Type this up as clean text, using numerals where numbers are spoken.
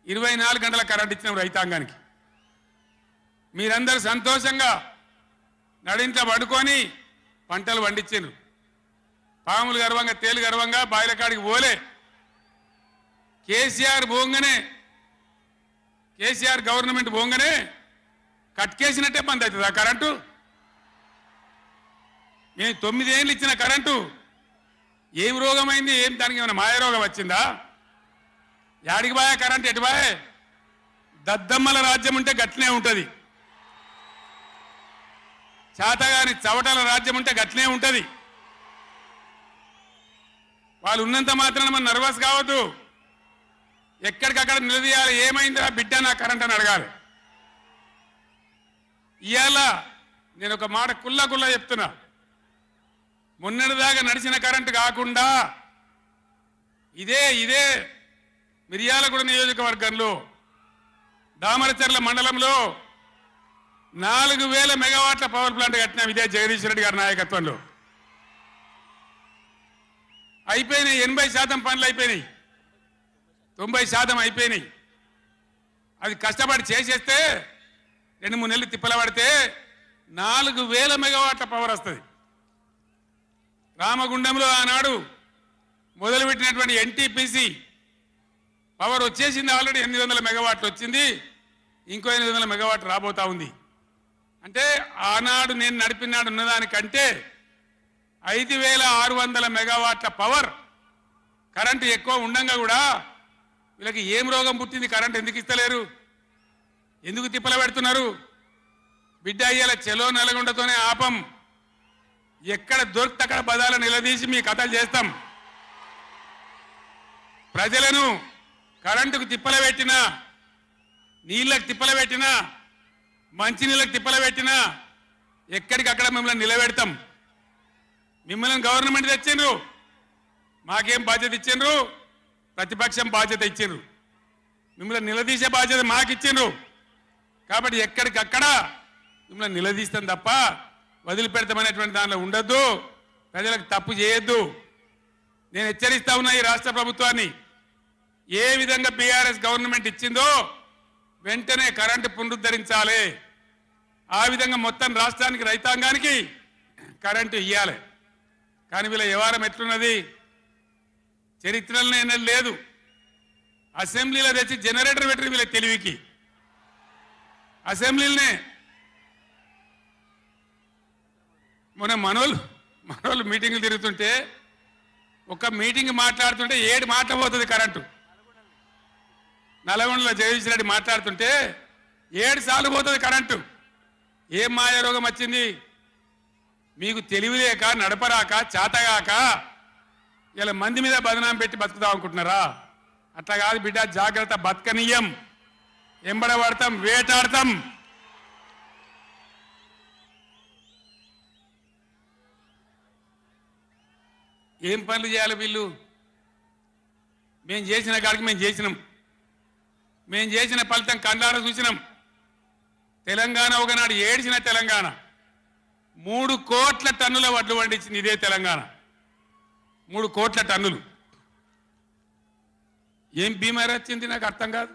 24 గంటల కరెంట్ ఇచ్చిన రైతాంగానికి మీరందరూ సంతోషంగా నడింట పడుకొని పంటలు పండించారు. పాములు గర్వంగా తేలు గర్వంగా బాయిల కాడికి పోలే. కేసీఆర్ పోంగనే కేసీఆర్ గవర్నమెంట్ పోంగనే కట్కేసినట్టే బంద్ అవుతుంది ఆ కరెంటు. నేను 9 ఏళ్ళు ఇచ్చిన కరెంటు ఏం రోగమైంది? ఏం దానికి ఏమైనా మాయ రోగం వచ్చిందా? యాడికి బాయే కరెంట్? ఎటు బాయే? దద్దమ్మల రాజ్యం ఉంటే గట్లనే ఉంటుంది. చాతగాని చవటల రాజ్యం ఉంటే గట్లనే ఉంటుంది. వాళ్ళు ఉన్నంత మాత్రాన మనం నర్వస్ కావద్దు. ఎక్కడికక్కడ నిలదీయాలి. ఏమైందిరా బిడ్డ నా కరెంట్ అని అడగాలి. ఇవాళ నేను ఒక మాట కుల్లా చెప్తున్నా. మొన్నటిదాకా నడిచిన కరెంటు కాకుండా ఇదే మిర్యాలగూడ నియోజకవర్గంలో దామరచర్ల మండలంలో 4000 మెగావాట్ల పవర్ ప్లాంట్ కట్టినాం. ఇదే జగదీష్ రెడ్డి గారి నాయకత్వంలో అయిపోయినాయి. 80% పనులు అయిపోయినాయి. 90% అయిపోయినాయి. అది కష్టపడి చేసేస్తే 2-3 నెలలు తిప్పల పడితే 4000 మెగావాట్ల పవర్ వస్తుంది. రామగుండంలో ఆనాడు మొదలుపెట్టినటువంటి ఎన్టీపీసీ పవర్ వచ్చేసింది. ఆల్రెడీ 800 మెగావాట్లు వచ్చింది. ఇంకో 800 మెగావాట్లు రాబోతా ఉంది. అంటే ఆనాడు నేను నడిపినాడు ఉన్నదానికంటే 5600 మెగావాట్ల పవర్ కరెంటు ఎక్కువ ఉండంగా కూడా వీళ్ళకి ఏం రోగం పుట్టింది? కరెంటు ఎందుకు ఇస్తలేరు? ఎందుకు తిప్పల పెడుతున్నారు? బిడ్డ అయ్యేలా చెలో నల్గొండతోనే ఆపం. ఎక్కడ దొరికితే అక్కడ బదాలు నిలదీసి మీ కథలు చేస్తాం. ప్రజలను కరెంటుకు తిప్పల పెట్టినా, నీళ్ళకు తిప్పల పెట్టినా, మంచినీళ్ళకు తిప్పల పెట్టినా ఎక్కడికక్కడ మిమ్మల్ని నిలబెడతాం. మిమ్మల్ని గవర్నమెంట్ తెచ్చిండ్రు, మాకేం బాధ్యత ఇచ్చిండ్రు? ప్రతిపక్షం బాధ్యత ఇచ్చిండ్రు. మిమ్మల్ని నిలదీసే బాధ్యత మాకు ఇచ్చిండ్రు. కాబట్టి ఎక్కడికక్కడ మిమ్మల్ని నిలదీస్తాం తప్ప వదిలిపెడతామనేటువంటి దానిలో ఉండొద్దు. ప్రజలకు తప్పు చేయొద్దు. నేను హెచ్చరిస్తా ఉన్నా ఈ రాష్ట్ర ప్రభుత్వాన్ని. ఏ విధంగా బీఆర్ఎస్ గవర్నమెంట్ ఇచ్చిందో వెంటనే కరెంటు పునరుద్ధరించాలి. ఆ విధంగా మొత్తం రాష్ట్రానికి రైతాంగానికి కరెంటు ఇవ్వాలి. కానీ వీళ్ళ వ్యవహారం ఎట్లున్నది? చరిత్రలో ఏమీ లేదు. అసెంబ్లీలో తెచ్చి జనరేటర్ పెట్టిన వీళ్ళ తెలివికి అసెంబ్లీలోనే మొన్న మనోళ్ళు మీటింగ్లు తిరుగుతుంటే ఒక మీటింగ్ మాట్లాడుతుంటే 7 మాటలు పోతుంది కరెంటు. నల్గొండలో జగదీష్ రెడ్డి మాట్లాడుతుంటే 7 సార్లు పోతుంది కరెంటు. ఏం మాయ రోగం వచ్చింది? మీకు తెలివిలేక, నడపరాక, చేతగాక ఇలా మంది మీద బదనాం పెట్టి బతుకుదాం అనుకుంటున్నారా? అట్లా కాదు బిడ్డ, జాగ్రత్త. బతకనీయం, ఎంబడబడతాం, వేటాడతాం. ఏం పనులు చేయాలి వీళ్ళు? మేము చేసిన కాడికి మేము చేసినాం. మేము చేసిన ఫలితం కండార చూసినాం. తెలంగాణ ఒకనాడు ఏడ్చిన తెలంగాణ 3 కోట్ల టన్నుల వడ్లు పండించింది ఇదే తెలంగాణ. 3 కోట్ల టన్నులు. ఏం బీమారీ వచ్చింది నాకు అర్థం కాదు.